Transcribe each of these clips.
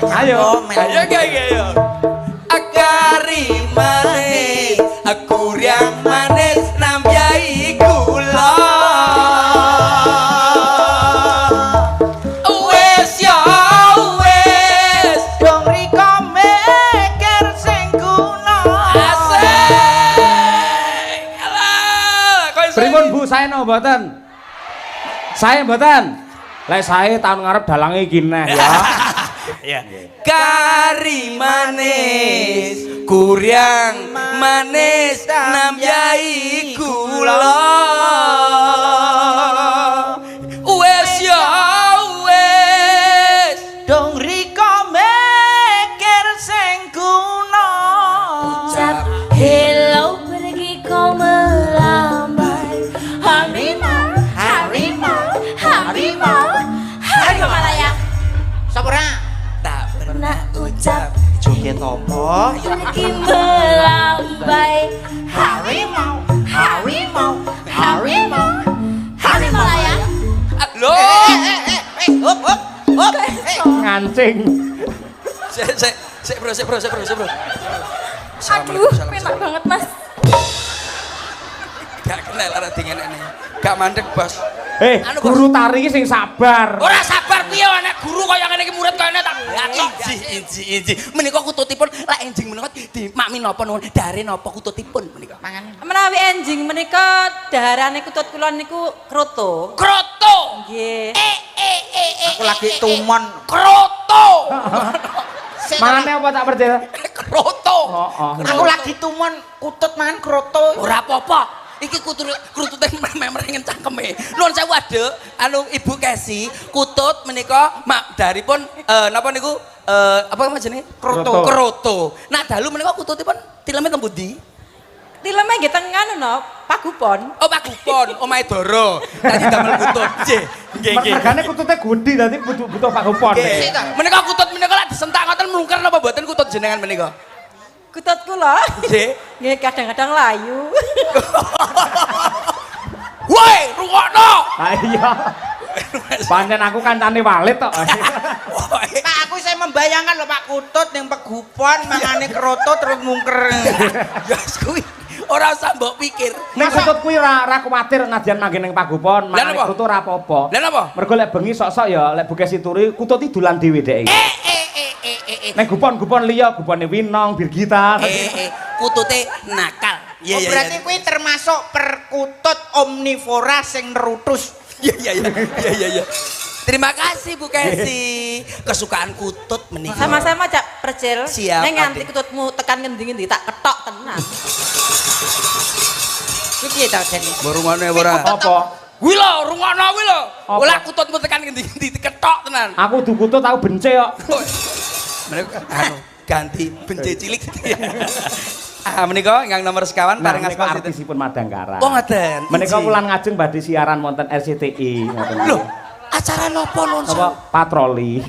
Ayo. Ayo. Akari manis, aku yang manis nambyai gula. Wes ya wes, Dong riko mikir sing kuno. asik. Alah, kok iso Pripun Bu, saya no mboten? Saya mboten. Lek saya tahun ngarep dalange iki neh ya. ya. Kari manis, kuryang manis nambyai gula. Wes ya wes, Dong riko mikir sing kuno. Ucap hello pergi kau melambai. Harimau, harimau, harimau, harimau Malaya. Sapura. tak Pernah ucap Joget apa? pergi melambai. Harimau, harimau, harimau. Harimau Malaya. Loh, Hop. Ngancing. sik bro. Aduh, penak banget Mas. Gak kenal arah dingin ini. Gak mandek bos. Anu, Bos. Guru tari sing sabar. Ora sabar piye anak guru kaya ngene iki murid kaya ngene tak inji. Menika kututipun lek enjing menika di makmi napa nuwun dare napa kututipun menika. Menawi enjing menika daharane kutut kula niku kroto. Kroto. Nggih. Aku lagi tumon. Kroto. Mangane apa tak percaya? Kroto. Oh. Aku lagi tumon kutut mangan kroto. Ora apa-apa. Iki krutute merengen cangkeme. Nuwun sewu aduk, anu Ibu Kesi, kutut menika mak daripun napa niku apa jenenge? Kroto. Nak dalu menika kututipun tileme teng pundi? Tileme nggih teng anu no, Pagupon. Oh Pagupon, omahe Doro. Dadi damel kutut. Nggih. Mergane kutute gudi dadi butuh Pak Gupon. Menika kutut menika lek disentak ngoten mlungker napa mboten kutut jenengan menika? Kutut kula. Nggih. Nggih kadang-kadang layu. Woi, rungokno. Ah iya. Pancen aku kancane walit tok. Pak, aku saya membayangkan loh Pak Kutut yang Pagupon mangane kroto terus mungker. Ya kuwi ora usah mbok pikir. Nek kutut kuwi ra kuwatir nadyan manggen ning Pagupon, Lah mangane napa? kutut ora apa-apa. Lah napa? Mergo lek bengi sok-sok ya lek Bukesi turu kutut iki dolan dhewe dhek. Nek gupon liya, gupone Winong, Birgita. Kutute nakal. Oh, berarti kuwi termasuk perkutut omnivora sing nerutus. Iya. Terima kasih Bu Kesi. Kesukaan kutut menika. Sama-sama Cak Percil. Siap, Nek nganti Adik. kututmu tekan ngendi-ngendi tak ketok tenan. Kuwi piye ta jane? Borongane ora. Apa? Kuwi lho, rungokno kuwi lho. Apa? Olah kututmu tekan ngendi-ngendi diketok tenan. Aku du kutut aku bence kok. Menika anu ganti bence cilik. Menika ingkang nomor sekawan Nah, paring menika asma artisipun Madangkara. Oh ngoten. Menika Iji. wulan ngajeng badhe siaran wonten RCTI ngoten. Lho, acara napa nun? Apa patroli?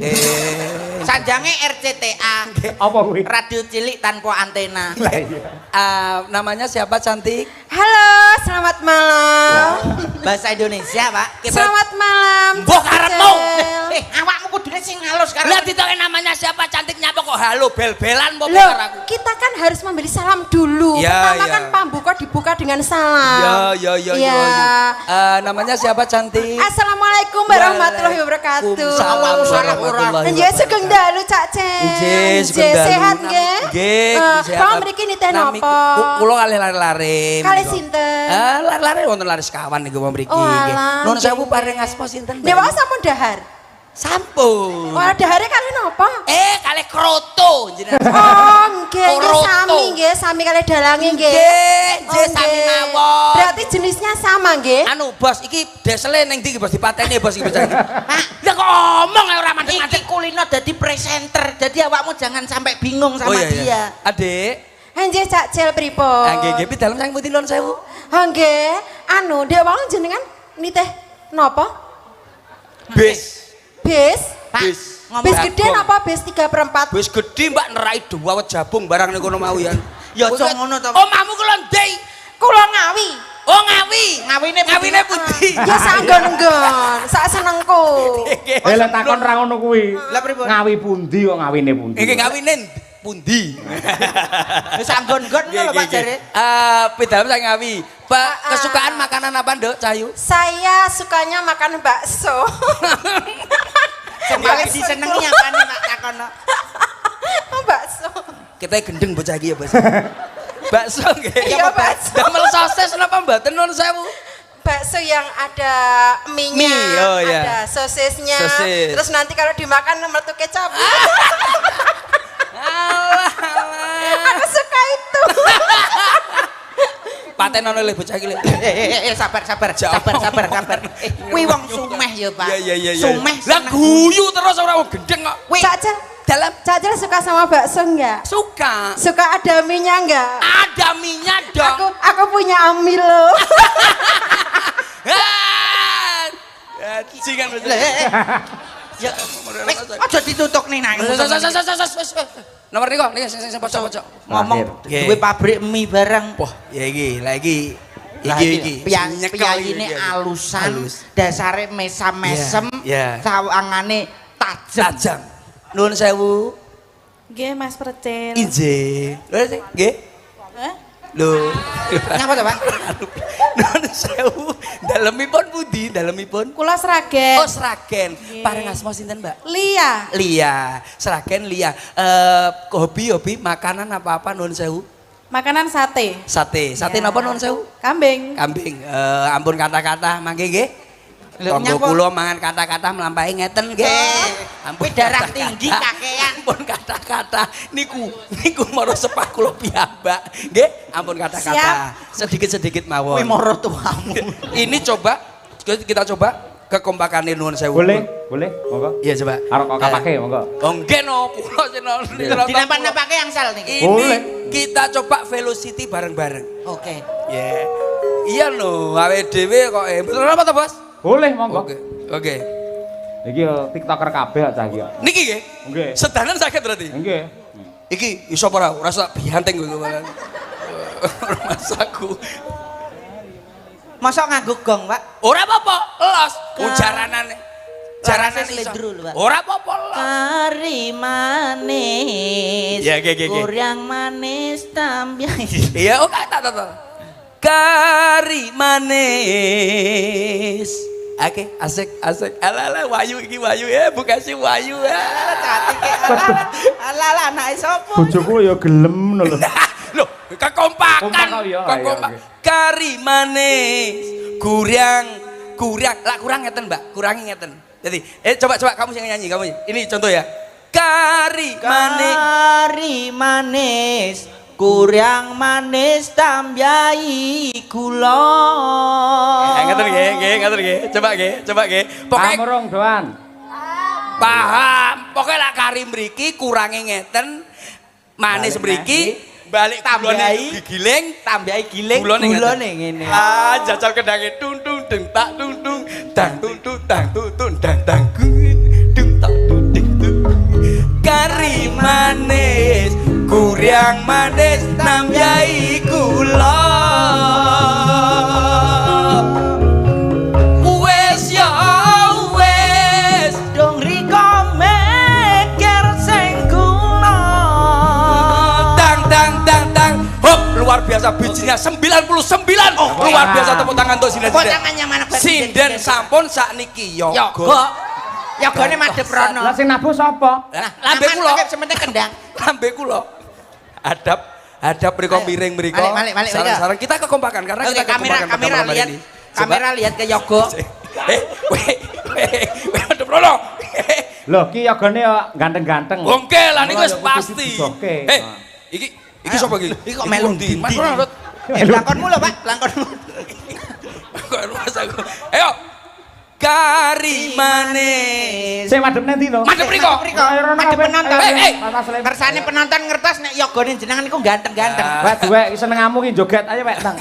Sanjange RCTA. Apa kuwi? Radio cilik tanpa antena. Lah iya. Namanya siapa cantik? Halo, selamat malam. Bahasa Indonesia, Pak. Selamat malam. Mbok karepmu. Awakmu kudune sing halus karo. Lah ditoke namanya siapa cantiknya apa kok halo bel-belan apa Loh, pikir aku? kita kan harus memberi salam dulu. Ya, Pertama ya. kan pambuka dibuka dengan salam. Ya. Namanya siapa cantik? Assalamualaikum warahmatullahi wabarakatuh. Waalaikumsalam warahmatullahi Nggih sugeng dalu Cak Ceng. Nggih, sugeng dalu. Sehat nggih? Nggih, sehat. Kamu mriki nitih napa? Kula kalih lare-lare. Kali sinten? Lare-lare wonten lare sekawan niku mriki Oh, nggih. alah, Nuwun nggih, sewu nggih. paring asma sinten? Dewa sampun dahar. Sampun. Oh, dahare kali napa? Kalih kroto jenengan. Oh, nggih, nggih Kroto. sami nggih, sami kali dalange nggih. Nggih, sami mawon. Berarti jenisnya sama nggih? Anu bos iki desele ning ndi bos dipateni bos iki bocah iki. Lah kok omong ae ora mandek-mandek. Iki kulino dadi presenter. Jadi awakmu jangan sampai bingung sama dia. Adik. Nggih Cak Cel pripun? Nggih nggih dalem sang putih nuwun sewu. Nggih, anu Dewa jenengan nitih napa? Bis. Bis? Bis. Bis gede napa bis 3/4? Bis gede mbak nerai dawet jabung barang ning kono mau ya. Ya aja ngono to. Omahmu ku lho ndi? Kula Ngawi. Oh ngawi. Ngawine pundi? Ya sanggon-nggon, sak senengku. Lek takon ra ngono kuwi. Lah pripun? Ngawi pundi kok ngawine pundi? Iki ngawine pundi? Wis anggon-nggon lho Pak jare. Pedalem saya ngawi. Pak, kesukaan makanan apa, Nduk Cahayu? Saya sukanya makan bakso. Sing paling disenengi apane Pak takono? Bakso. Kita gendeng bocah iki ya, Bos. Bakso nggih. Iya, bakso. Damel sosis napa mboten nuwun sewu? Bakso yang ada mie-nya, Mie, oh, iya. ada sosisnya. Sosis. Terus nanti kalau dimakan metu kecap. Alah. Aku suka itu. Paten ono le bocah iki le. Sabar. Kuwi wong sumeh ya, Pak. Iya. Sumeh. Lah guyu terus ora wong gendeng kok. Dalam Cacil suka sama bakso enggak? Suka. Suka ada mie-nya enggak? Ada minyak dong. Aku punya ami loh. Jingan bocah. Ya, aja ditutuk nih nang. Nomor niku, niki sing pojok-pojok. Ngomong Nggih. duwe pabrik mie bareng. Wah, ya iki, lah iki. Piyayine alusan, dasare mesam-mesem, Iya. sawangane tajam. Tajam. Nuwun sewu. Nggih Mas Percil. Inje. Lho sih, nggih. Hah? Lho. Ngapa to, Pak? Nuwun sewu. Dalemipun pundi? Dalemipun? Kula Sragen. Oh, Sragen. Paring asma sinten, Mbak? Lia. Lia. Sragen Lia. Hobi makanan apa-apa nuwun sewu? Makanan sate. Sate. Sate napa nuwun sewu? Kambing. Kambing. Ampun kata-kata mangke nggih. Tonggo nyapa? kula mangan kata-kata melampahi ngeten nggih. Kuwi darah tinggi kakean. Ampun kata-kata niku maro sepah kula piyambak. Nggih, ampun kata-kata. Sedikit-sedikit mawon. Kuwi moro tuamu. Ini coba kita coba kekompakane nuwun sewu. Boleh, monggo. Iya coba. Arep kok kapake monggo. Oh nggih no, kula Dilempat-lempake yang sel niki. Boleh. Kita coba velocity bareng-bareng. Oke. Ya. Iya no, awake dhewe kok betul apa to, Bos? Boleh monggo. Oke. Iki yo TikToker kabeh cah iki. Niki nggih. Nggih. Sedanan sakit berarti. Nggih. Iki iso apa ora? Rasa bianteng kowe kemarin. Masaku. Mosok nganggo gong, Pak? Ora apa-apa, los. Jaranane. Larasnya iso. slendro lho, Pak. Ora apa-apa, los. Kari manis. Ya, ge. Kuryang manis tambyang. Iya, oke, tak. Kari manis. Oke, asik. Ala wayu iki wayu ya, Bukasi wayu ya. Cantik ke. Ala anake sapa? Bojoku ya gelem ngono lho. Loh, kekompakan. Kompak, iya, Kekompak. iya, Kari manis, kurang. Lah kurang ngeten, Mbak. Kurangi ngeten. Jadi, coba kamu yang nyanyi, kamu. Ini contoh ya. Kari manis. Kuryang manis tambyai kula. Ngeten nggih. Coba nggih. Pokoke Pamurung doan. paham. Pokoke lak kari mriki kurangi ngeten. Manis mriki balik tambahi giling, Tambyai giling gulone ngene. Jajal kendange tung deng tak tung dang tung dang dung tak ding kari manis kuryang manis nambyai kula wes Dong riko meker sing kula. dang hop luar biasa bijinya 99 luar biasa tepuk tangan untuk sinden Tangannya mana sinden sampun sakniki yoga Yogane madhep rono. Lah sing nabuh sapa? lambe kula sementing kendang. lambe kula hadap mriko miring mriko Balik. sarang kita kekompakan karena kita kekompakan kamera malam lihat. ini. Kamera lihat ke Yogo. Madhep rono Lho ki yogane ya ganteng-ganteng. oke lah niku wis Mulai pasti dibutuhke. iki sapa iki Iki kok melu ndi? Mas Ronald. Langkonmu lho, Pak, langkonmu. Kok rumah aku. Ayo. Kari manis. Sing madhep nanti no? Madhep mriko. Madhep penonton. Hey. Kersane penonton ngertos nek Yogane jenengan niku ganteng-ganteng. Wah duwe senengamu ki joget ayo wek tang.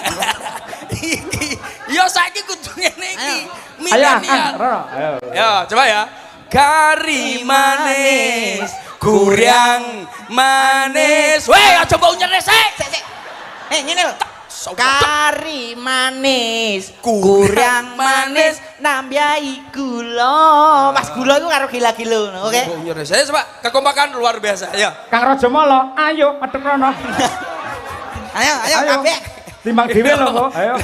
Iki. Yo saiki kudu ngene iki. Ayo, Milenial. Rono. Ayo. Yo, coba ya. Kari manis, kuryang manis. Weh, aja mbok nyeres sik. Ngene lho. Kari manis, kurang manis, nambahi gula. Mas gula itu karo gila-gila, oke? Saya coba kekompakan luar biasa. Ayo. Kang Rajamala, ayo medhek rono. Ayo kabeh. Timbang dhewe lho kok. Ayo.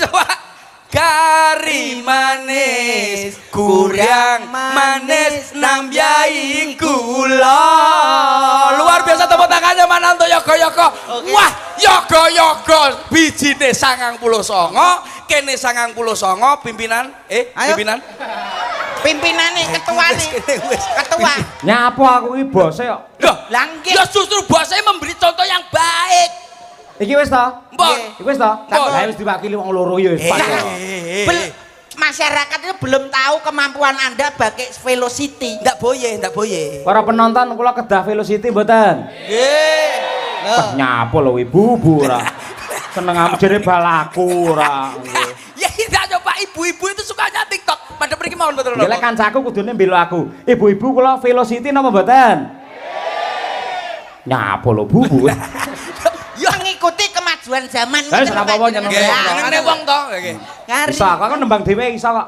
Coba. Kari manis, kurang manis, nambahi gula. Luar biasa tepuk tangannya mana untuk Yogo-Yogo. Wah, Yogo-Yogo bijine 99, kene 99 pimpinan pimpinan. Pimpinane ketuane. Ketua. Nyapa aku iki bose kok. Loh, Lah nggih. ya justru bosnya memberi contoh yang baik. Iki wis ta? Mbok. Iki wis ta? Lah wis diwakili wong loro ya wis pas. Masyarakat itu belum tahu kemampuan Anda pakai velocity. Ndak boye. Para penonton kula kedah Velocity mboten? Nggih. Wah nyapa lho ibu-ibu ora. Seneng am jere balaku ora. Ya tidak coba ibu-ibu itu sukanya TikTok. Pada pergi mawon betul Ya lek kancaku kudune mbelo aku. Ibu-ibu kula Velocity napa mboten? Nyapa lho bu. Ya ngikuti kemajuan zaman. Lah ora apa-apa nyeneng. Ngene wong to nggih. Bisa kok nembang dhewe iso kok.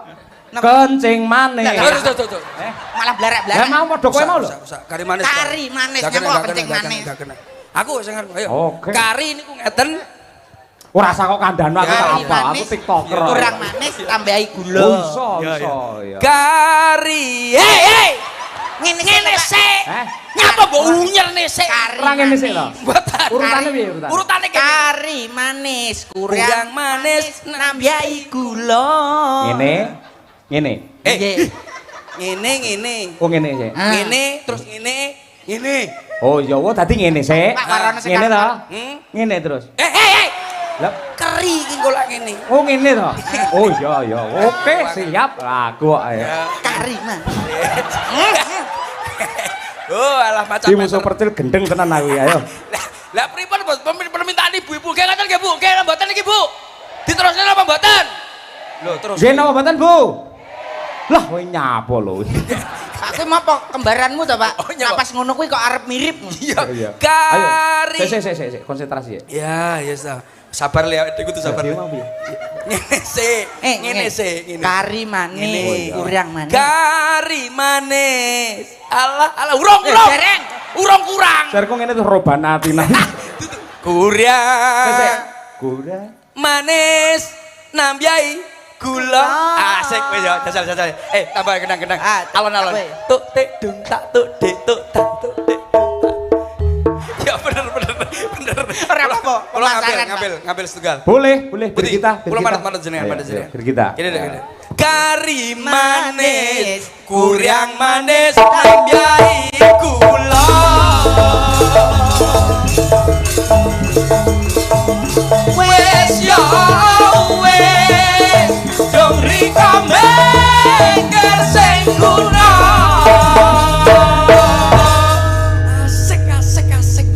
Kencing manis. Tuh. Malah blarak-blarak. Lah mau padha kowe mau lho. Kari manis. Kari manis nyapa kencing manis. Aku sing ayo. Oke. Kari niku ngeten. Ora usah kok kandhanu aku tak Kari apa. Aku manis, TikToker. kurang manis tambahi gula. Oh, iso ya. Kari. Hei. Ngene sik. Eh? Nyapa mbok unyerne sik? Ora ngene sik lho. Mboten. Urutane piye urutane? Urutane kene. Kari manis, Kurang kurang manis, nambahi gula. Ngene. Ngene. Oh ngene sik. Ngene terus ngene. Oh ya wah dadi ngene sik. Pak, warna Ngene ta? Ngene terus. Hei. Lah Keri iki golek ngene. oh ngene ta? Oh ya. Oke, siap. Aku kok ya. Kari manis. Oh, alah macam. Iki musuh percil gendeng tenan aku ya, ayo. Lah pripun Bos? Permintaan ibu-ibu. Nggih ngoten nggih Bu. Nggih mboten iki Bu. Diterusne napa mboten? Lho terus. Nggih napa mboten, Bu? Lah kowe nyapa lho. Aku mau kembaranmu to, Pak? Oh, nyapa. Pas ngono kuwi kok arep mirip. Iya. Ayo. Kari. Sik, konsentrasi ya. Ya, sabar lihat iku tuh sabar. Dia mau piye? Ngene sik. Kari manis, kurang manis. Kari manis. Alah, urung. Dereng. Urung kurang. Jarku ngene tuh robana atina. Kurang manis nambahi gula. Asik wis ya, jajal. Tambah kenang-kenang. Alon-alon. Tuk tik dung tak tuk dik tuk tak tuk dik. Ya bener. Ora apa-apa. Kalau ngambil setunggal. Boleh berkita. Pulau manut jenengan. Berkita. Gini. Kari manis, kurang manis, tambahi gula. Wes ya wes, dong riko mengker sing guna. Asik.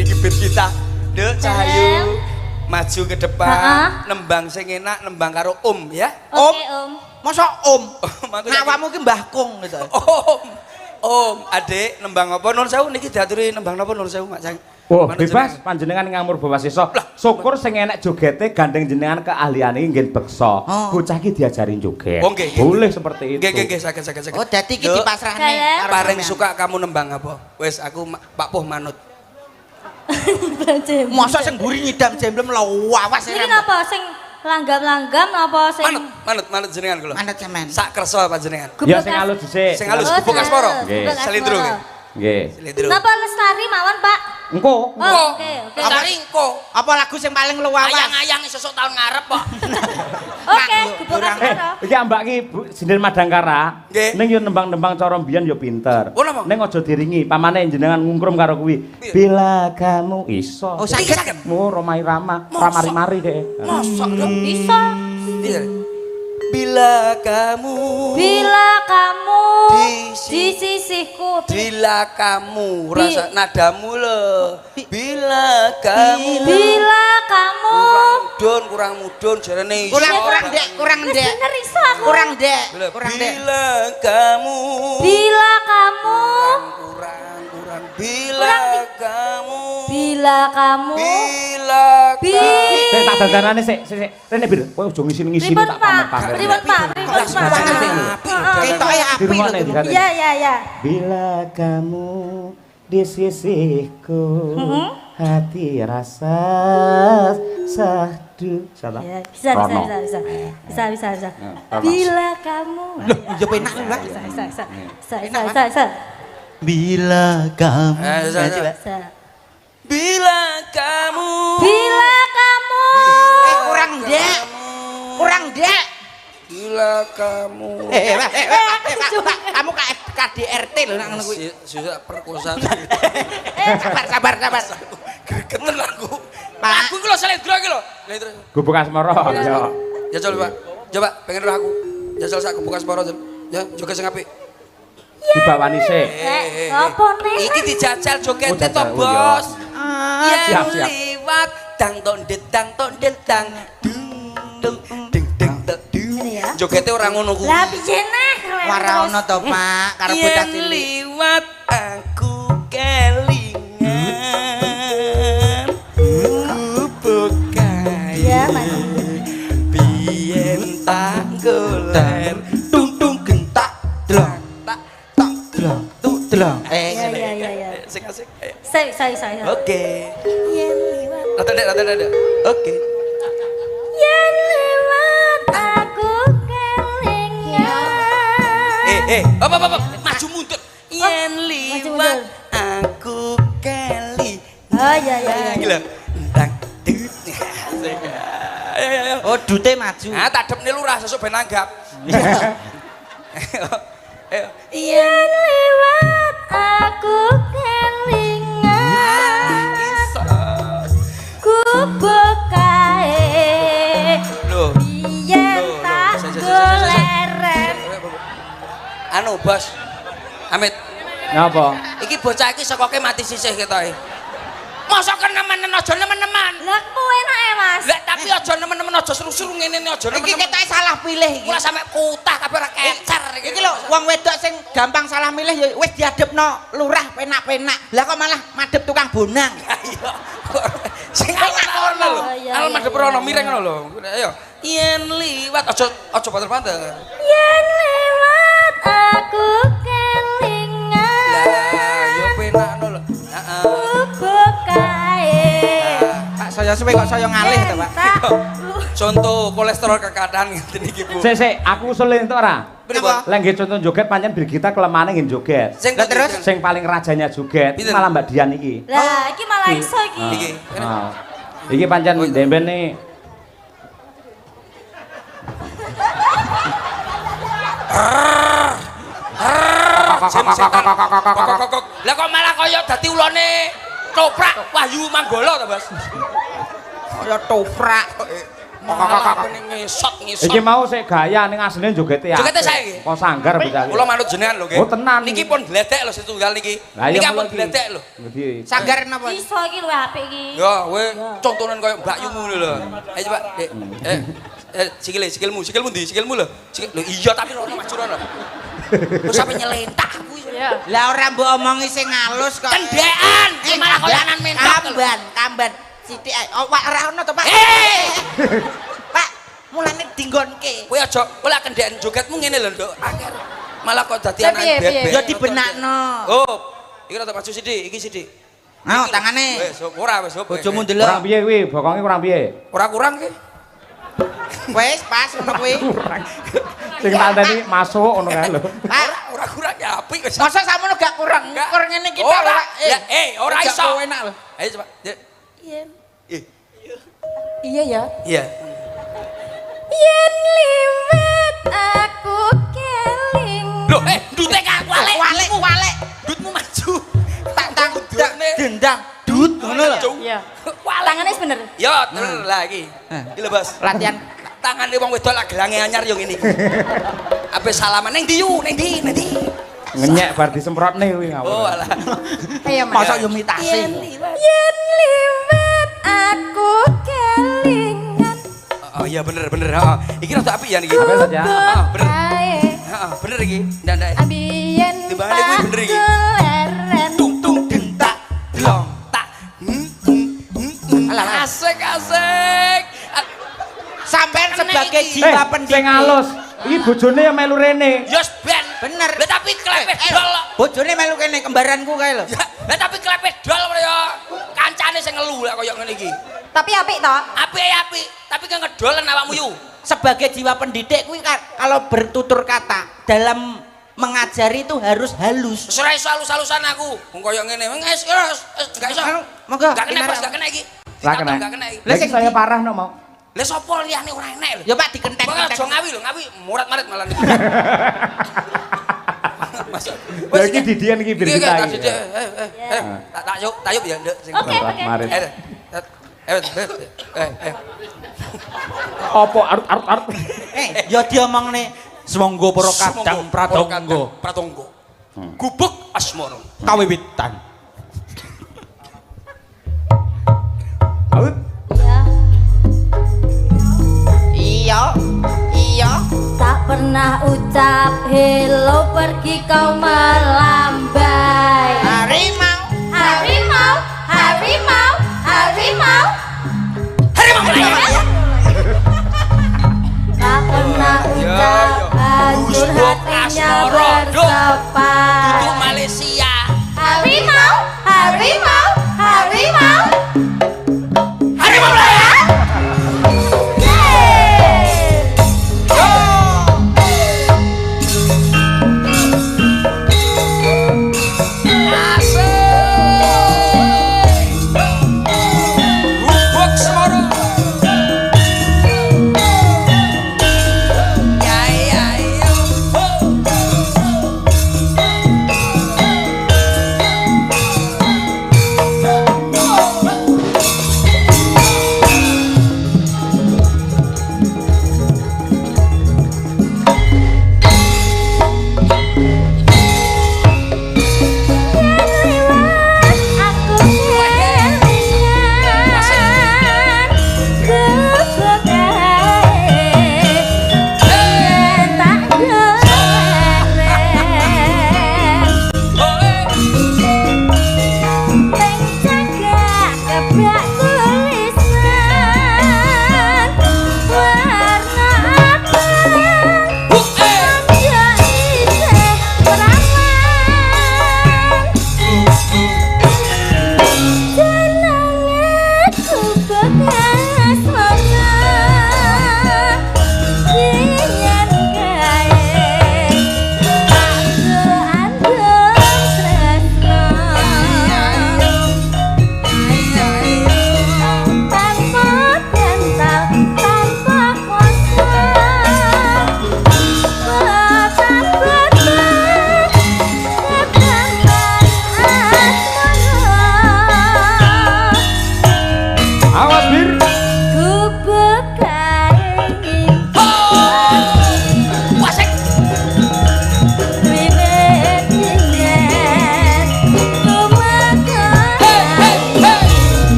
Iki bit kita. Dek Cahayu maju ke depan, nembang sing enak, nembang karo ya. Oke, Om. Masa Om? Nawamu ki Mbah Kung gitu. Om, adik nembang apa? Nun sewu niki diaturi nembang napa nun sewu Mak Cang? Oh, bebas panjenengan ngamur bawasisa. Syukur sing enek jogete gandeng jenengan keahlian iki nggih beksa. Bocah iki diajarin joget. Oh, nggih. Boleh seperti itu. Nggih, saged. Oh, dadi iki dipasrahne karo Paling sampean. suka kamu nembang apa? Wes aku Pak Puh manut. Masa sing mburi nyidam jemblem lawas Ini napa sing langgam-langgam apa sing Manut jenengan kula. Manut sampean. Sak kersa panjenengan. Ya sing alus dhisik. Sing halus gubuk asporo. Nggih. Selindro nggih. Nggih. Selindro. Napa lestari mawon, Pak? Engko. Oh, oke. Lestari engko. Apa lagu sing paling lawas? Ayang-ayang sesuk tahun ngarep kok. Oke, gubuk aspara. Iki ambak ki Sinden Madangkara. Nggih. Ning yo nembang-nembang cara mbiyen yo pinter. Oh, napa? Ning aja diringi, pamane jenengan ngungkrum karo kuwi. Bila kamu iso. Oh, saged. Mu Romai Rama, ramari-mari deh. Mosok lho. Bisa. Bila kamu Di sisihku. Bila kamu rasa nadamu lo. Bila kamu kurang mudun jarane iso. Kurang dek. Bener iso aku. Kurang dek. Bila kamu kurang. Bila kamu Sik tak dandanane sik. Rene Bir, kowe ojo ngisin-ngisin Pripun tak Pak? pamer-pamer. Pripun Pak? Pripun Pak? Ketoke Di apik rumah nih, lho. diganti. Iya. Bila kamu di sisiku, hati rasa sahdu. Salah. Ya, bisa. Bila kamu. Loh, yo penak lho. Bisa. Bila kamu. Bisa. Bila kamu Bila kamu. Kurang ndek. Bila kamu Pak, kamu KDRT lho nang ngono kuwi. susah perkosa. Sabar. Gregeten aku. Pak. Aku iki lho selendro iki lho. Lah terus. Gubuk asmara. Ya. Ya coba Pak. Coba pengen roh aku. Jajal sak kebuka separo Jal. Ya joget sing apik. Dibawani sik. Apa nih? Iki dijajal jogete Oh, to, jajal. Oh, Bos. Siap. Liwat dang ton detang dung ding ding dung. Jogete ora ngono kuwi. Lah piye nah? Ora ono to, Pak, karo bocah cilik. Liwat aku kelingan. Bukai. Ya, Mas. Biyen tak goler tung gentak drong tak drong drong. Ya. Sing asik. Ayo. Saya. Oke. Rata dek. Oke. Yen lewat aku kelingan. Apa maju mundur. Yen liwat aku keli. Oh ya. Gila. Entang dut. Ayo. Oh, dute maju. Ah, tak depne lurah sesuk ben nanggap. Ayo. Yen lewat aku kelingan. Iso. Ku bokae. Loh. Yen Loh, tak loh. goleren. Anu, Bos. Amit. Napa? Iki bocah iki sekoke mati sisih ketoke. Mosok nemen-nemen aja nemen-nemen. Lah kowe enake, Mas. Lah tapi aja nemen-nemen aja seru-seru ngene aja Iki nemen-nemen. ketoke salah pilih iki. Mula sampe kutah kabeh ora kecer Iki lho, wong wedok sing gampang salah milih ya wis diadepno lurah penak-penak. Lah kok malah madhep tukang bonang. Ayo. Sing enak ngono lho. Iya, Al iya, madhep iya. rono mireng ngono lho. Ayo. Yen liwat aja banter-banter. Yen lewat aku kelingan. Lah, yo penakno lho. Heeh. Bokae. Pak saya suwe kok saya ngalih to, Pak. Contoh kolesterol kekadang ngeten iki, Bu. Sik, aku usul entuk ora? Kenapa? Lah nggih contoh joget pancen Brigita kelemane nggih joget. Sing Lah terus? Sing paling rajanya joget Pinten? malah Mbak Dian iki. Lah iki malah iso iki. Iki. Nah, iki pancen demben nih. Kok. Lah kok malah kaya dadi ulane toprak Wahyu Manggala to, Bos? Kaya toprak. Malah ngesot. Iki mau sik gaya ning asline jogete ya. Jogete saiki? Kok sanggar bocah iki. Kula manut jenengan lho nggih. Oh, tenan. Niki pun gledek lho setunggal niki. Lah iya Niki pun mulai gledek lho. Ngerti. Sanggar napa? Iso iki luwih apik iki. Ya, kowe contonan kaya Mbak Yu ngono lho. Ayo coba, Dek. Sikilmu ndi? Sikilmu lho. Lho iya tapi rono maju rono. Kok sampe nyelentak aku. Lah ora mbok omongi sing halus kok. Kendekan, malah koyanan mentok. Kamban. Sithik ae. Oh, ora ono to, Pak. Pak, mulane dinggonke. Kowe aja ora kendekan jogetmu ngene lho, Nduk. Akhir malah kok dadi anak bebek. Ya dibenakno. Oh, iki rada maju sithik, iki sithik. Nah, tangane. Wis ora wis. Bojomu Kurang ndelok. piye kuwi? Bokonge kurang piye? Ora kurang ki. Wis pas ngono kuwi. Sing tak tadi masuk ngono kae lho. Pak, Ora kurang ya apik wis. masa samono gak kurang? Kur ngene iki tok, Ora. Pak. Ya, ora Gak iso. enak lho. Ayo coba. Dek. Iya ya. Iya. Yen liwat aku kelingan. Loh, ndute kak wale. Wale. Dutmu maju. Tak Dudukne. dendang. Dut ngono lho. Iya. Wale. Tangannya wis bener. Ya, tenan lah iki. Iki lho, Bos. Latihan. Tangane wong wedok lak gelange anyar yo ngene iki. Ape salaman ning ndi yu? Ning ndi? Ngenyek bar disemprotne kuwi ngawur. Oh, alah. Ayo, Mas. Masa yo mitasi. Yen liwat aku kelingan. Oh iya bener heeh. Iki rada apik ya niki. Apa saja? Heeh, bener. Ae. Heeh, bener iki. Ndak. Ambiyen Timbangane kuwi bener iki. goleren. Tung gentak. Blong tak. Alah asik. sebagai jiwa pendidik. Sing halus. Iki bojone yang melu rene. Yos ben. Bener. Lah tapi klepet dol. Bojone melu kene kembaranku kae lho. Lah tapi klepet dol ya. Kancane sing ngelu lek koyo ngene iki. Tapi apik toh? Apik, tapi kan ngedolen awakmu yu. Sebagai jiwa pendidik kuwi kalau bertutur kata dalam mengajari itu harus halus. Wis ora iso halus-halusan aku. Wong koyo ngene. Wis enggak iso. Monggo. Enggak kena, enggak kena iki. Lah kena. Enggak kena iki. Lagi saya parah no mau. Lah sapa liyane ora enek lho. Ya Pak dikentek. Kok aja ngawi lho, ngawi murat-marit malah niki. Lagi didian iki bir kita. Tak tayub ya, Nduk. Oke. Apa arut. Ya diomongne semonggo para kadang pratangga. Gubuk asmara. Kawiwitan. Arut. Iya. Tak pernah ucap hello pergi kau melambai. Harimau. Tak pernah ucap hancur hatinya bersepat. Itu Malaysia. Harimau.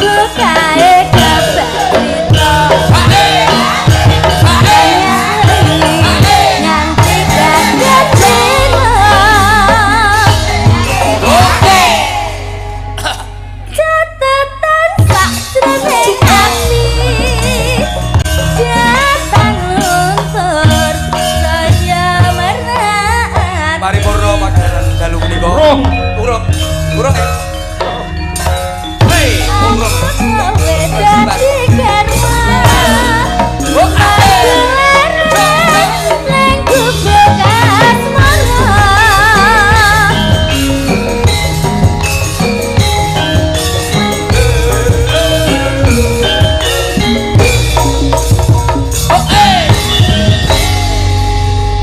bukae kabar citra nganti kaget catatan sakjroning ati datang luntur saya merat Paripurna padaran dalu menika. Urung ya. Hei, urung. dadi karma neng gubuk asmara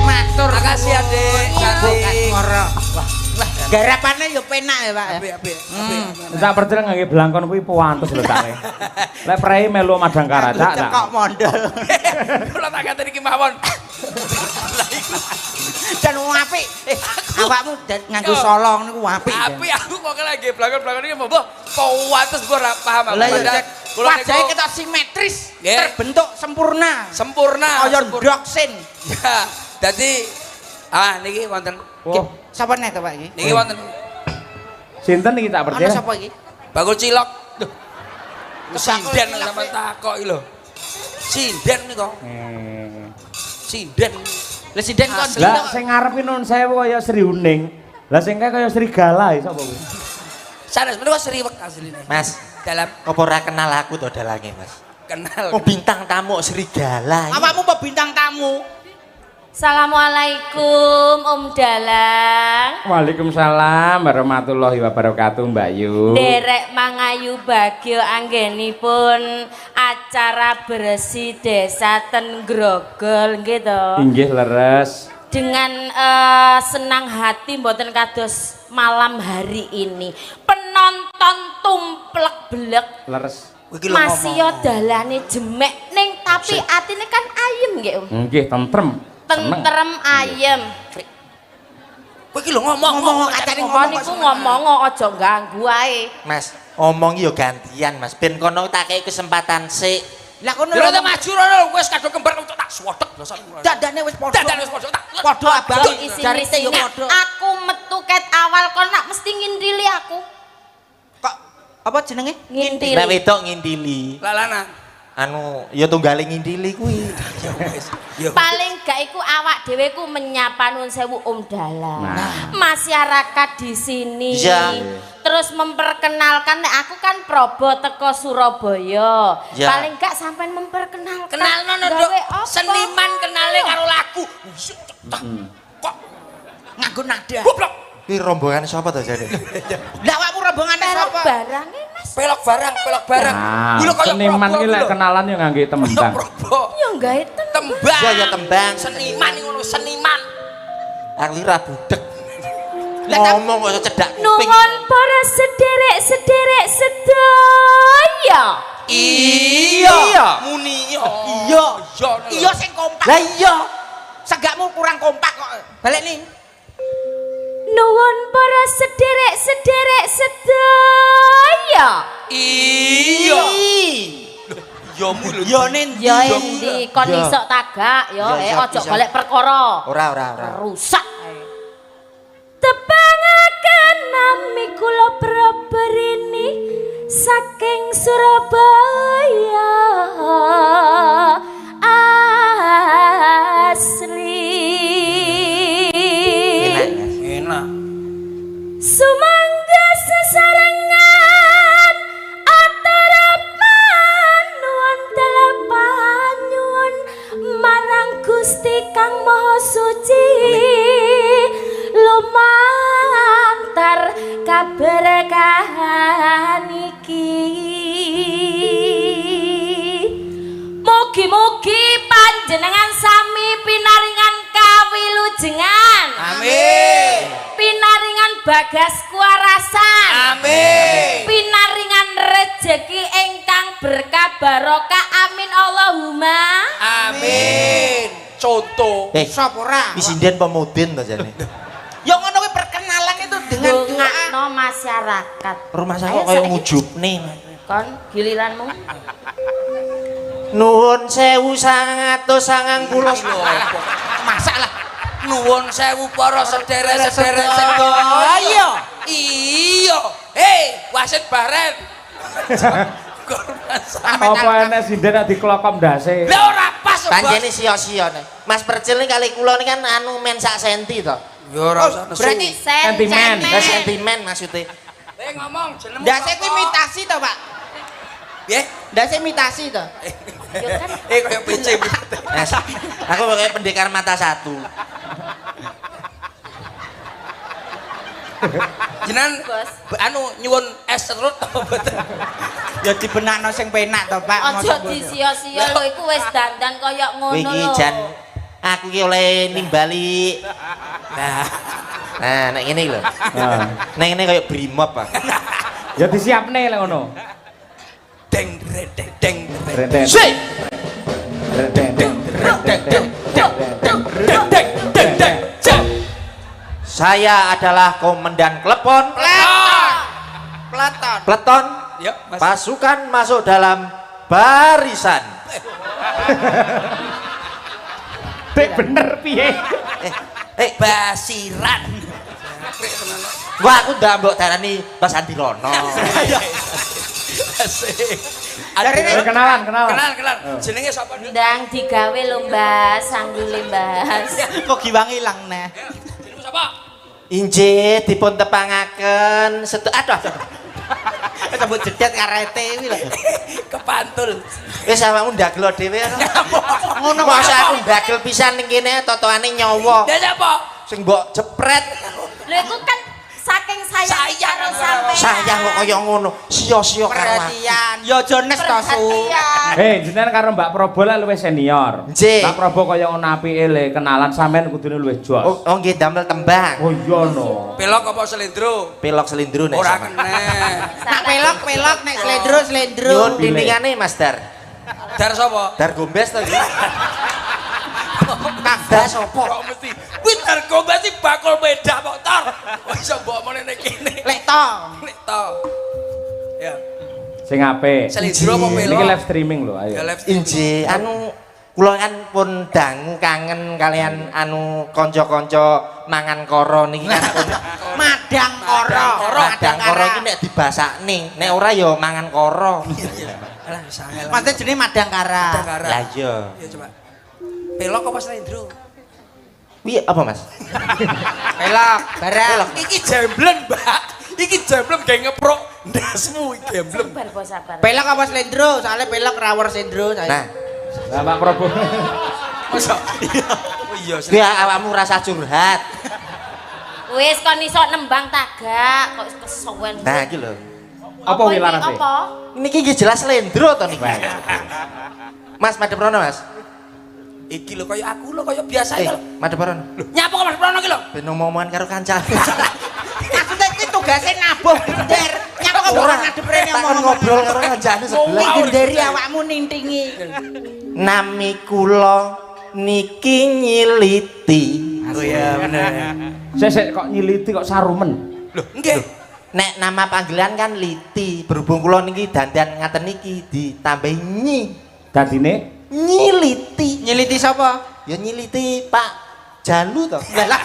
Matur Makasih Adik, cantik. Asmara. Wah, garapane yo penak ya, Pak. Apik. Tak percaya ngangge blangkon kuwi puantes lho cak. Lek prei melu Madangkara cak. Kok mondol. Kula tak ngaten iki mawon. Dan wong apik. Awakmu nganggo solong niku apik. Apik aku kok lagi blangkon-blangkon iki mbok kuwates mbok ora paham aku. Lah ya Padahal Cek, kula wajahe niku ketok simetris, Nggih. terbentuk sempurna. sempurna. Kaya doksin. Ya, dadi niki wonten Oh, Sapa nek to, Pak iki? niki wonten sinten iki tak Ana percaya. sapa iki? bakul cilok. Duh. Bakul Sinden cilok, sampean Pak. takoki lho. Sinden nika. Sinden. Lah sinden kon Asli. Lah sing ngarepi nun sewu kaya Sri Uning. Lah sing kae kaya Sri Gala sapa kuwi? Sanes menika seriwek asline. Mas, Dalam apa ora kenal aku to dalange, Mas? kenal. Oh, bintang tamu serigala. Awakmu apa bintang tamu? Assalamualaikum Om Dalang Waalaikumsalam warahmatullahi wabarakatuh Mbak Yu. Derek mangayu bagyo anggenipun acara bersih desa ten Grogol nggih to. Inggih leres. Dengan senang hati mboten kados malam hari ini. Penonton tumplek blek Leres. Iki lho masih yo dalane jemek ning tapi atine kan ayem nggih Om. Nggih tentrem. Tentrem ayem. Kowe iki lho ngomong kacane Ngomong niku ngomong aja ganggu ae. Mas, omong yo gantian, Mas. Ben kono tak kei kesempatan sik. Lah kono Lha tak maju rono wis kadung kembar tak swodek lho. dadane wis padha. Dadane wis padha tak. Padha abang. Jari Isine yo padha. aku metu ket awal kon nak mesti ngindili aku. Kok apa jenenge? Ngintili. Nek wedok ngindili. Lalanan. Anu, ya tunggale ngindili kuwi. Ya wis. Ya. Paling gak iku awak dhewe ku menyapa nun sewu Om Dalang. Nah. Masyarakat di sini. Iya. Terus memperkenalkan nek aku kan probo teko Surabaya. Ya. Paling gak sampean memperkenalkan. Kenalno Nduk. Gawe apa? Seniman kenale karo lagu. Kok Nganggo nada. goblok. Kuwi rombongan sapa to jane? Lah awakmu rombongane Pelok sapa? barange Mas. Pelok barang. Nah, Kuwi lho kaya seniman probo iki lek lho. kenalan yo ngangge Kaya tembang. probo. Yo gawe Tembang. Iya, ya tembang. Seniman iki ngono, seniman. Aku ora budek. Lah, tak- Ngomong kok cedak kuping. Nuwun para sederek-sederek sedaya. Iya. Muni iya. Iya. Iya. Iya sing kompak. Lah iya. Segakmu kurang kompak kok. Balik nih. Nuwun para sederek-sederek sedaya. Iya. Iya mu lho. Yo nen Ya endi kon Ya. iso tagak yo Ya, iso, aja iso. golek perkara. Ora. Rusak. Tepangaken nami kula Praberini saking Surabaya asli. Enak, Mas. Enak. Sumangga sesarengan antara panuwun telepanyun marang Gusti Kang Maha Suci lumantar kaberkahan iki. Mugi-mugi panjenengan sami pinaringan kawilujengan. Amin. Pinaringan bagas kuarasan. Amin. Pinaringan rejeki ingkang berkah barokah. Amin Allahumma. Amin. Contoh. sapa ora? Wis sinden pemudin to jane. Yo ngono kuwi perkenalan itu dengan doa. Dongakno masyarakat. Rumah Ayo, saya kaya saiki. ngujub nih. Kon giliranmu. Nuwun 1990. Masalah. Nuwun sewu para sederek-sederek Ayo. Iya. Hei, wasit baren. Apa enek sinden nek diklokom ndase. Lah ora pas, Bos. Panjene sia-sia nih. Mas Percil ini kali kula ini kan anu men sak senti to. Ya ora usah nesu. Berarti Sentimen. Lah sentimen maksudnya. Ngomong jenengmu. ndase kuwi imitasi to, Pak? Nggih. Ndase imitasi to. Kayak PC. Mas, aku pakai pendekar mata satu. Jenengan anu nyuwun es serut apa mboten? Ya dibenakno sing penak to, Pak. Aja disia-sia lho iku wis dandan kaya ngono Iki lho. jan aku ki oleh nimbali. Nah, nek ngene lho. Nah, Nek ngene koyo brimob, Pak. ya disiapne lek ngono. Deng deng deng. Reden. Sik. Saya adalah komandan Klepon. Platon. Peleton. Ya, Mas. Pasukan masuk dalam barisan. Dek bener piye? Basiran. Wah, aku ndak mbok darani Mas Andilono. Asik. Kenalan. Kenal. Jenenge sapa, Nduk? Ndang digawe lho, Mbas, sanggule Mbas. Kok giwang ilang neh. Jenengmu sapa? Injih dipun tepangaken aduh. Sebut jedet karete kuwi lho. Kepantul. Wis awakmu ndagel dhewe. Ngono masa aku ndagel pisan ning kene totoane nyawa. Lah sapa? Sing mbok jepret. Lho iku kan saking sayang karo sampean. Sayang kok kaya ngono. Sia-sia karo aku. Perhatian. Ya jones to, Su. Hei, jenengan karo Mbak Probo lah luwih senior. Nggih. Mbak Probo kaya ngono apike le kenalan sampean kudune luwih jos. Oh nggih damel tembang. Oh iya no. Pelok apa selendro? Pelok selindro nek. Ora sama. kena. Nak pelok nek slendro. Nyuwun bimbingane Mas Dar. Dar sapa? Dar gombes to iki. Dar sapa? Kok mesti kuwi dar gombas iki bakul beda motor. Kok iso mbok mene nek kene. Lek to. Nek to. Ya. Sing apik. Selendro apa pelok? Niki live streaming lho, ayo. Ya live stream. Injih, anu kula kan pun dangu kangen kalian anu kanca-kanca mangan koro niki kan pun Madang koro. madang koro iki nek dibasakne, nek ora ya mangan koro. Alah sangel. Maksudnya jenenge madang kara. Dakara. Lah iya. Ya coba. Pelok apa selendro? Piye apa Mas? Pelok, barang. Iki jemblen, Mbak. Iki jemblen gawe ngeprok ndasmu iki jemblen. Sabar, Bos, sabar. Pelok apa slendro? Soalnya pelok rawor slendro saya. Nah, Lah Mbak Probo. Masa? Oh iya, kuwi awakmu rasa curhat. Wis kon iso nembang tagak, kok kesuwen. Nah, iki lho. Apa ini, wilarane? Apa? Niki nggih jelas slendro to niki. Mas Madeprono Mas. Iki lho kaya aku lho kaya biasa iki lho. Madeprono. Nyapa kok Mas Prono iki lho? Ben ngomong karo kancane. Maksudnya kuwi tugasnya nabuh gender. Nyapa kok ora ngadepre Takon ngobrol karo kancane sebelah. Iki dari awakmu nintingi. Nami kula niki nyiliti. Oh iya bener. Sik kok nyiliti kok sarumen. Lho, nggih. Nek nama panggilan kan Liti. Berhubung kula niki dandan ngaten niki ditambahi nyi. Dadine Nyiliti. Nyeliti sapa? Ya nyiliti Pak Jalu to. Lah,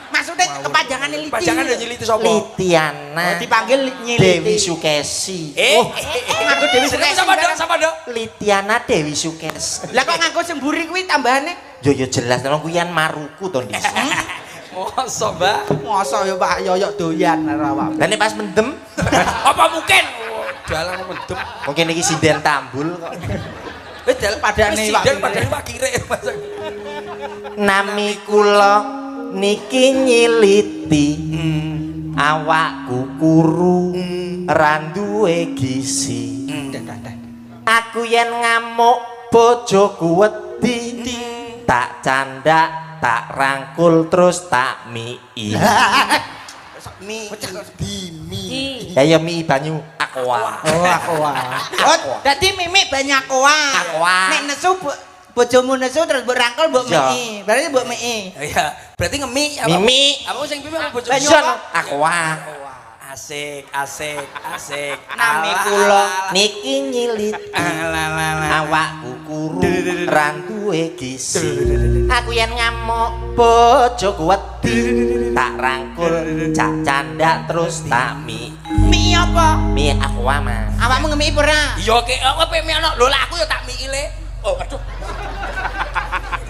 maksudnya kepanjangan liti. Pajangan udah nyeliti sapa? Litiana. Oh, dipanggil nyiliti. Dewi Sukesi. Ngaku Dewi Jenenge Sukesi. sapa, Dok? Sapa, Dok? Litiana Dewi Sukesi. Lah kok ngaku semburi kuwi tambahane? Yo jelas nang kuwi kan maruku to Ndis. Mosok, Mbak. Mosok ya Pak Yoyok doyan karo awak. Lah nek pas mendem Apa mungkin? Oh, dalan mendem. mungkin iki sinden tambul kok. Wis dal Padane padane Pak Pak Kire. padane Pak Kire. Nami kula niki nyiliti. Awakku kuru randuwe gizi. Aku yen ngamuk bojoku wedi. Tak candak, tak rangkul terus tak mii. Di. Ya mie banyu aqua. Oh, aku wae. Oh, dadi mimik banyak wae. Aqua. Nek nesu bojomu nesu terus mbok rangkul mbok Iya. mie. Berarti mbok mie. Iya, berarti ngemi apa? Mimi. Apa sing pipi apa bojo? Banyu Jon apa? aqua. Asik. Nami kula niki nyilit awakku kuru randuwe gizi aku yen ngamuk bojoku wedi tak rangkul cak candak terus tak mi apa? mi aku ama Awakmu ngemi ora? Iya ki apa mi ana lho lah aku ya tak mikile. Oh aduh.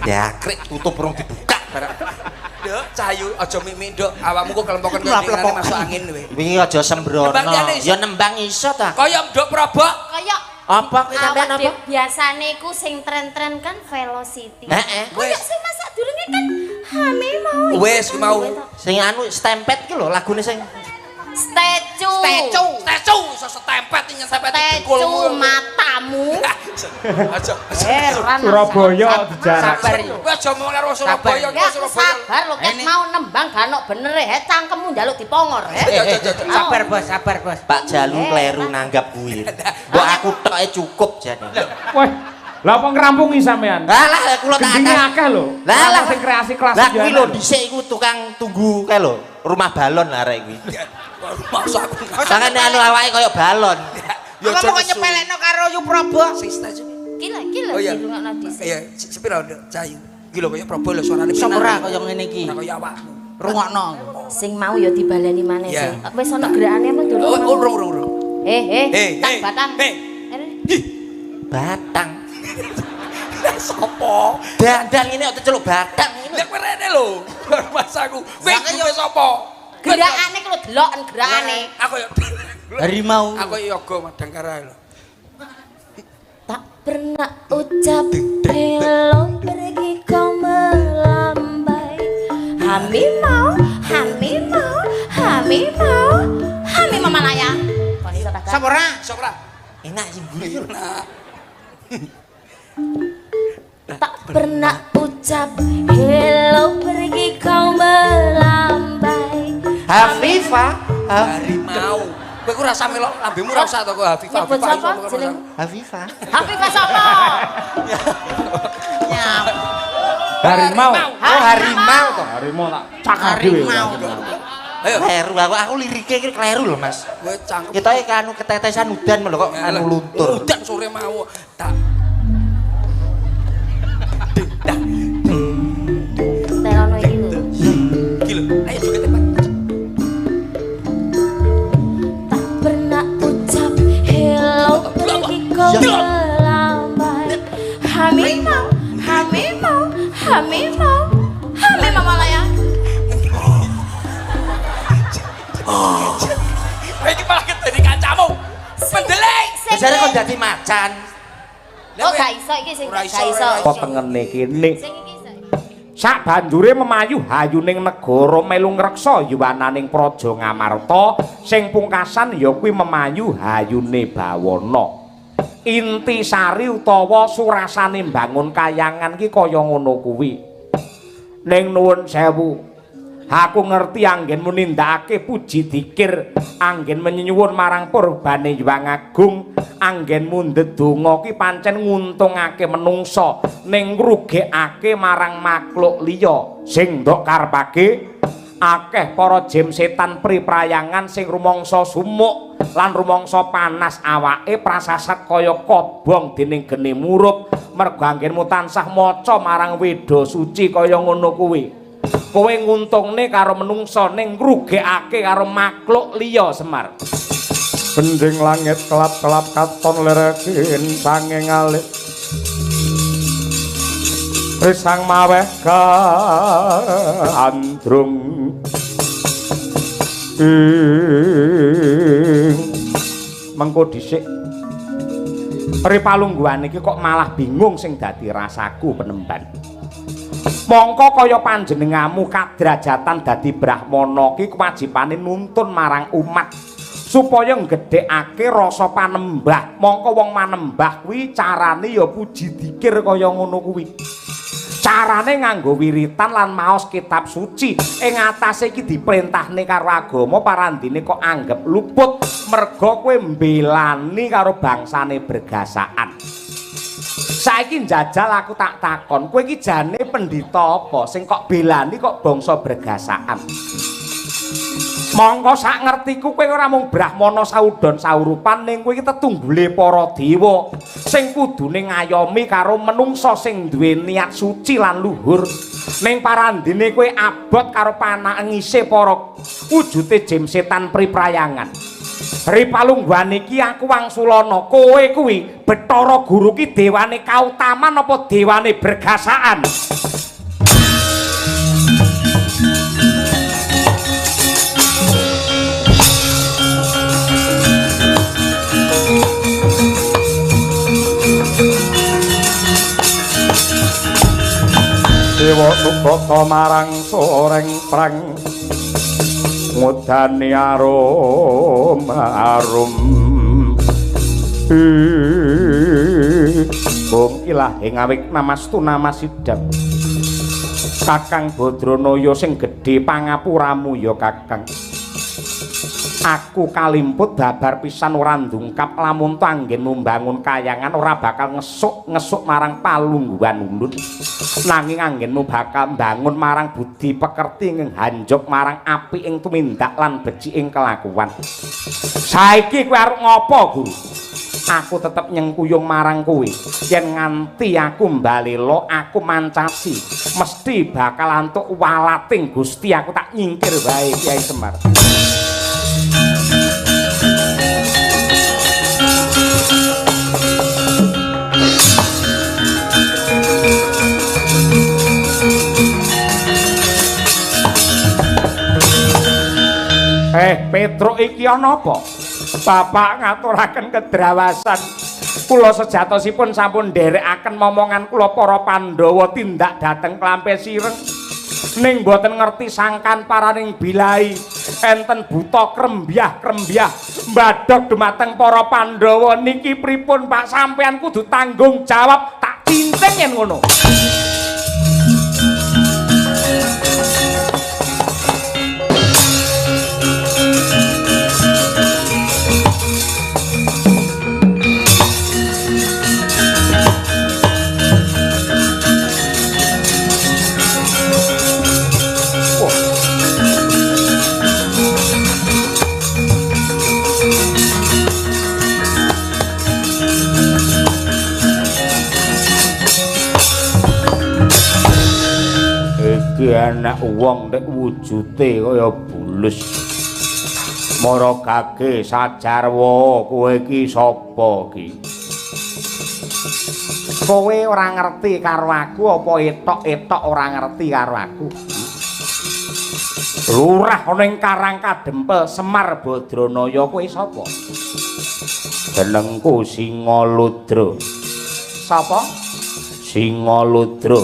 ya krik tutup urung dibuka barang Dek, Cahayu aja mimik nduk. Awakmu kok kelempokan kok masuk angin kowe. wingi aja sembrono Nembang liyane iso. ya nembang iso ta Kaya nduk probok. Kaya apa kuwi sampean apa biasane iku sing tren-tren kan velocity. heeh Kaya sing masak durunge kan hame mau. Wes ku mau. sing anu stempet ki lho lagune sing Statue. Iso setempet nyesepet Statue matamu. Aja. Heran. Surabaya dijarak. Sabar yo. Kowe aja mau karo Surabaya Ya karo Surabaya. sabar lho ket mau nembang gak ono bener cangkemmu njaluk dipongor Sabar bos. Pak Jalu kleru nanggap kuwi mbok aku tok cukup jane Weh, lah apa ngrampungi sampean? Lah kula tak Gendine akeh lho. Lah sing kreasi kelas Lah kuwi lho dhisik iku tukang tunggu kae lho, rumah balon lah arek kuwi. Maksud aku. Sangane anu awake kaya balon. Ya Apa kok nyepelekno karo Yu Prabu? sing stage. Gila Oh iya. dirungokno dhisik. Iya, sepira nduk Cahayu. Iki lho kaya Prabu lho suarane Iso ora kaya ngene iki. Ora kaya awakmu. Rungokno. Sing mau ya dibaleni maneh Iya. sih. Wis ono gerakane apa durung? Urung. Tang batang. Batang. Sopo? Dandan ngene kok celuk batang ngene. Lek rene lho. Masaku. Kowe iki sapa? Gerakane ku deloken gerakane. Aku ya Harimau. aku yoga madangkara lho. Tak pernah ucap hello pergi kau melambai. Hami mau Malaya. Kok iso tak? Sapa ora? Sopra. Enak sing guri lho. Tak pernah ucap hello pergi kau melambai. Hafifah, Harimau. Kowe ku rasa melok lambemu ora usah to kok Hafifah. Nyebut sapa jeneng? Hafifah. Hafifah sapa? Harimau. Oh harimau toh. Harimau tak cakar dhewe. Ayo. Kleru aku lirike iki kleru lho Mas. Kowe cangkem. Kita iki anu ketetesan udan lho kok anu luntur. Udan sore mau. Tak Telono iki lho. iki lho. Ayo joget Pak. Tak pernah ucap hello pergi kau melambai. Hami mau Malaya. Kowe iki malah dadi kancamu. Mendeleng. Jare kok dadi macan. Oh gak iso iki sing Ora gak iso, iso. ora Apa tengene kene? Sing iki iso. Sak banjure memayu hayuning negara melu ngreksa yuwananing praja Ngamarta sing pungkasan ya kuwi memayu hayune Bawana. Intisari utawa surasane mbangun kayangan ki kaya ngono kuwi. Ning nuwun sewu. Aku ngerti anggenmu nindakake puji dikir, anggen menyuwun marang purbane Hyang Agung, anggenmu ndedonga ki pancen nguntungake menungsa ning ngrugekake marang makhluk liya sing ndok karepake akeh para jem setan priprayangan sing rumangsa sumuk lan rumangsa panas awake prasasat kaya kobong dening geni murup mergo anggenmu tansah maca marang weda suci kaya ngono kuwi. Kowe nguntungne karo menungsa ning ngrugekake karo makhluk liya Semar. Bending langit kelap-kelap katon lerekin sanging alit. Risang maweh andrung. Mengko dhisik. Ripalungguhan iki kok malah bingung sing dadi rasaku penemban. Mongko kaya panjenengamu kadrajatan dadi brahmana ki kewajibane nuntun marang umat supaya nggedhekake rasa panembah. Mongko wong manembah kuwi carane ya puji dikir kaya ngono kuwi. Carane nganggo wiritan lan maos kitab suci. Ing atase iki diperintahne karo agama parandine kok anggap luput merga kowe mbelani karo bangsane bergasaan. Saiki njajal aku tak takon, kowe iki jane pendhita apa sing kok belani kok bangsa bergasaan? Mongko sak ngertiku kowe ora mung brahmana saudon saurupan ning kowe iki tetunggule para dewa sing kudune ngayomi karo menungsa sing duwe niat suci lan luhur. Ning parandene kowe abot karo panangise para wujude jem setan priprayangan. Ripalungguhan iki aku Wangsulana, kowe kuwi Bathara Guru ki dewane kautaman apa dewane bergasaan? Dewa Sugata marang soreng prang ngudani arum Bung ilah ing awik namastu namasidam Kakang Badranaya sing gedhe pangapuramu ya Kakang. Aku kalimput babar pisan ora ndungkap lamun anggenmu mbangun kayangan ora bakal ngesuk marang palungguhan ulun. Nanging anggenmu bakal mbangun marang budi pekerti ing hanjok marang apik ing tumindak lan becik ing kelakuan. Saiki kowe arep ngopo, Guru? Aku tetep nyengkuyung marang kowe. Yen nganti aku mbalela, aku mancasi, mesti bakal antuk walating Gusti aku tak nyingkir wae Kyai Semar. Petruk iki ana apa? Bapak ngaturaken kedrawasan. Kula sejatosipun sampun nderekaken momongan kula para Pandhawa tindak dhateng klampe sireng. Ning boten ngerti sangkan paraning bilai. Enten buta krembyah-krembyah mbadhog dumateng para Pandhawa niki pripun Pak sampean kudu tanggung jawab tak cincing yen ngono. Anak wong nek wujude kaya bulus mara gage sajarwa kowe iki sapa iki? Kowe ora ngerti karo aku apa etok-etok ora ngerti karo aku? Lurah ana ing Karang Kadempel Semar Badranaya kowe sapa? Jenengku Singaludra. Sapa? Singaludra.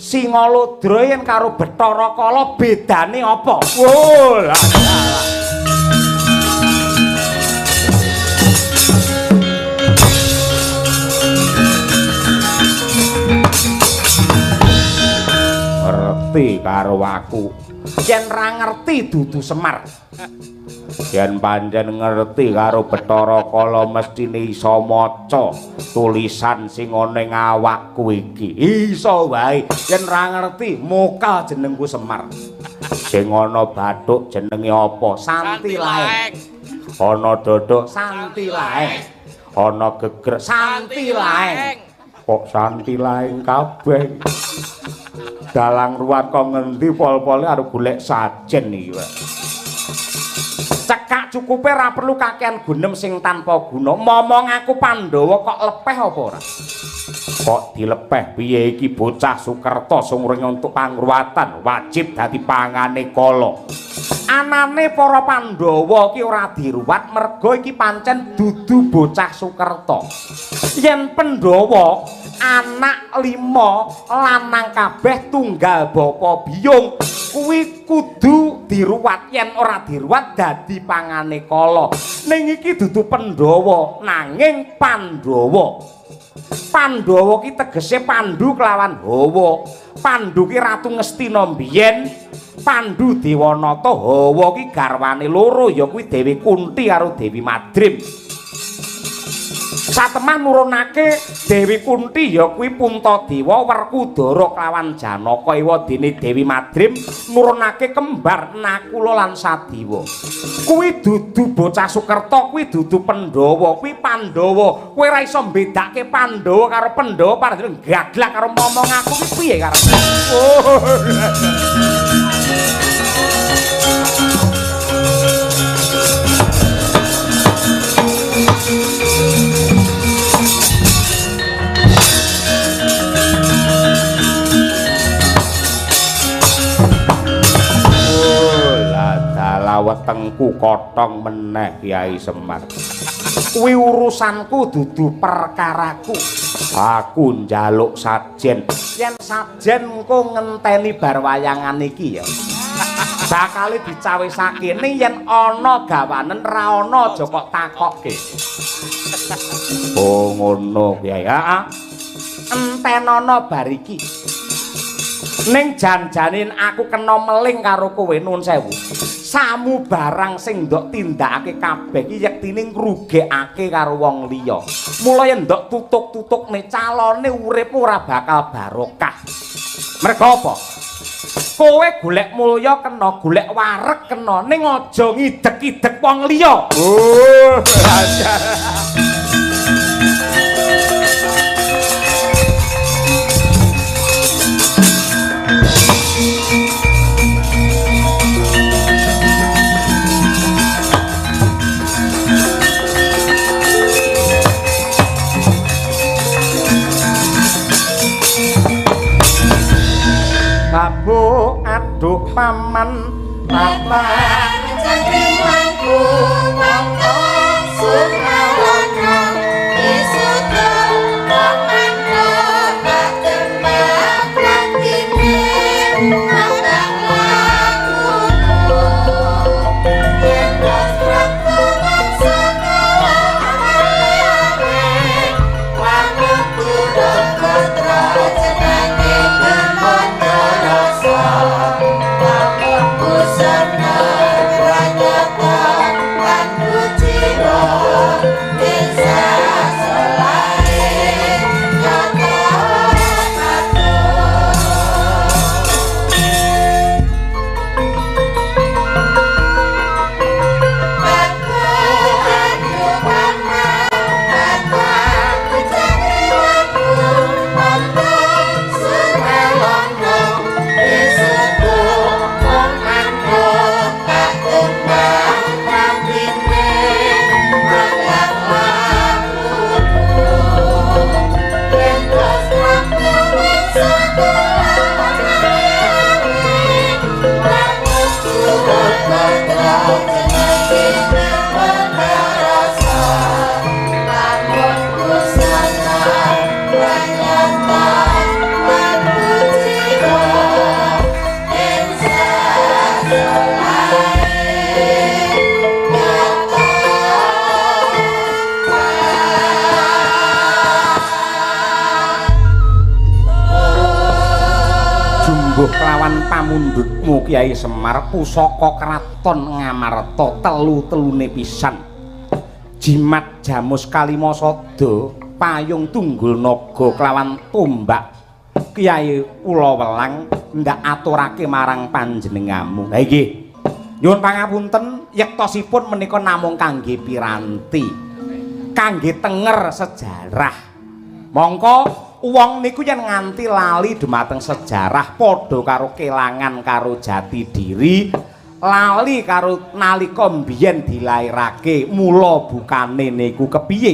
Singaludra yen karo Bathara Kala bedane apa? Wo lah. Ngerti karo aku. Yen ra ngerti dudu Semar. Yen pancen ngerti karo Bathara Kala mestine iso maca tulisan sing ana ing awakku iki. Iso wae. Yen ra ngerti muka jenengku Semar. Sing ana bathuk jenenge apa? Santi Laeng. Ana dodok Santi Laeng. Ana geger Santi Laeng. Kok Santi Laeng kabeh? Dalang ruwat kok ngendi pol-pole arep golek sajen iki wae. Cekak cukupe ra perlu kakean gunem sing tanpa guna. Momong aku Pandhawa kok lepeh apa ora? Kok dilepeh piye iki bocah Sukerta sumring untuk pangruwatan wajib dadi pangane Kala. Anane para Pandhawa ki ora diruwat merga iki pancen dudu bocah Sukerta. Yen Pandhawa anak 5 lanang kabeh tunggal bapa biyung kuwi kudu diruwat. Yen ora diruwat dadi pangane Kala. Ning iki dudu Pandhawa nanging Pandhawa. Pandhawa ki tegese Pandu kelawan Hawa. Pandu ki Ratu Ngastina mbiyen, Pandu Dewanata, Hawa ki garwane loro ya kuwi Dewi Kunti karo Dewi Madrim. satemah nurunake Dewi Kunti ya kuwi Puntadewa Werkudara kelawan Janaka ewadene Dewi Madrim nurunake kembar Nakula lan Sadewa. Kuwi dudu bocah Sukerta, kuwi dudu Pandhawa, kuwi Pandhawa. Kowe ora iso mbedake Pandhawa karo Pandhawa padahal gaglak karo momong aku ki piye karo. Oh. Wetengku kotong meneh Kyai Semar. Kuwi urusanku dudu perkaraku. Aku njaluk sajen. Yen sajen engko ngenteni bar wayangan iki ya. Bakale dicawisake yen ana gawanen ra ana aja kok takokke. Oh ngono Kyai. Heeh. Entenono bar iki. Ning jan-janin aku kena meling karo kowe nuwun sewu. Samu barang sing ndok tindakake kabeh iki yektine ngrugekake karo wong liya. Mula yen ndok tutuk-tutukne calone uripmu ora bakal barokah. Merga apa? Kowe golek mulya kena, golek wareg kena, ning aja ngidek-idek wong liya. Oh, Abu aduh paman papa cangkrimanku mongko sunawana isuta pamanda patembak lakine makan lakuku yen rastrakku maksana ayame waktu turun kotra jenenge kemondo lamun busana ranyatan lan kuciro bisa selain nyata kelawan pamundhutmu Kyai Semar pusaka kraton Ngamarta telu-telune pisan jimat jamus kalimasada payung tunggul naga kelawan tombak Kyai kula welang ndak aturake marang panjenengamu. Ha nggih nyuwun pangapunten yektosipun menika namung kangge piranti kangge tenger sejarah mongko wong niku yen nganti lali dumateng sejarah padha karo kelangan karo jati diri lali karo nalika mbiyen dilairake mula bukane niku kepiye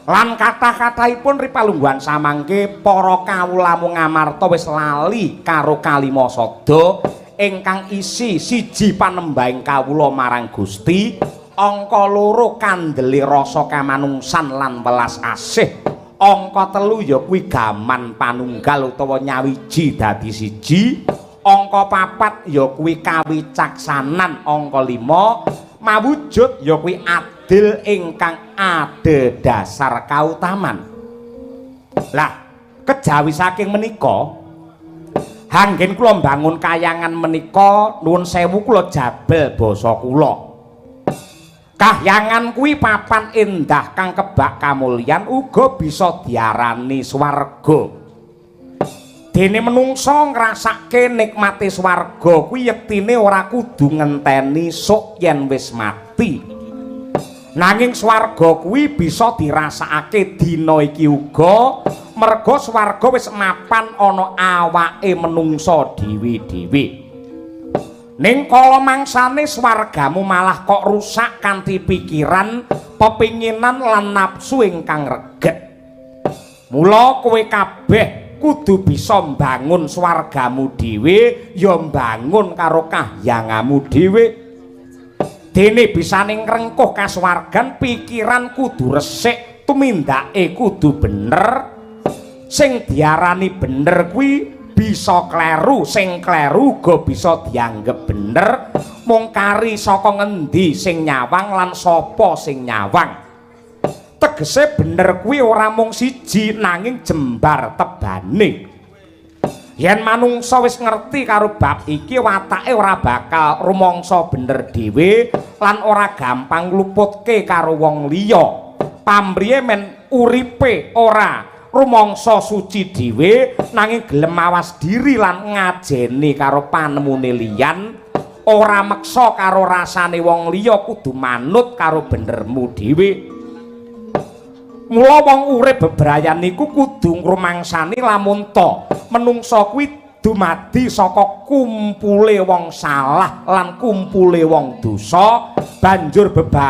lan kathah-kathahipun ripalungguhan samangke para kawula Ngamarta wis lali karo kalimasada ingkang isi siji panembahing kawula marang Gusti angka loro kandeli rasa kamanungsan lan welas asih angka telu ya kuwi gaman panunggal utawa nyawiji dadi siji angka papat ya kuwi kawicaksanan angka 5 mawujud ya kuwi adil ingkang adhedhasar kautaman. Lah kejawi saking menika anggen kula mbangun kayangan menika nuwun sewu kula jabel basa kula Kahyangan kuwi papan endah kang kebak kamulyan uga bisa diarani swarga. Dene menungsa ngrasake nikmate swarga kuwi yektine ora kudu ngenteni sok yen wis mati. Nanging swarga kuwi bisa dirasakake dina iki uga merga swarga wis mapan ana awake menungsa dhewe-dhewe. Ning kala mangsane swargamu malah kok rusak kanthi pikiran, pepinginan lan nafsu ingkang reget. Mula kowe kabeh kudu bisa mbangun swargamu dhewe, ya mbangun karo kahyangamu dhewe. Dene bisane ngrengkuh kasuwargan, pikiran kudu resik, tumindake kudu bener. Sing diarani bener kuwi bisa kleru, sing kleru uga bisa dianggep bener. Mung kari saka ngendi sing nyawang lan sapa sing nyawang. Tegese bener kuwi ora mung siji nanging jembar tebane. Yen manungsa wis ngerti karo bab iki, watake ora bakal rumangsa bener dhewe lan ora gampang luputke karo wong liya. Pamriye men uripe ora rumangsa suci dhewe nanging gelem mawas diri lan ngajeni karo panemune liyan, ora meksa karo rasane wong liya, kudu manut karo benermu dhewe. Mula wong urip bebrayan niku kudu ngrumangsani lamun ta menungsa kuwi dumadi saka kumpule wong salah lan kumpule wong dosa, banjur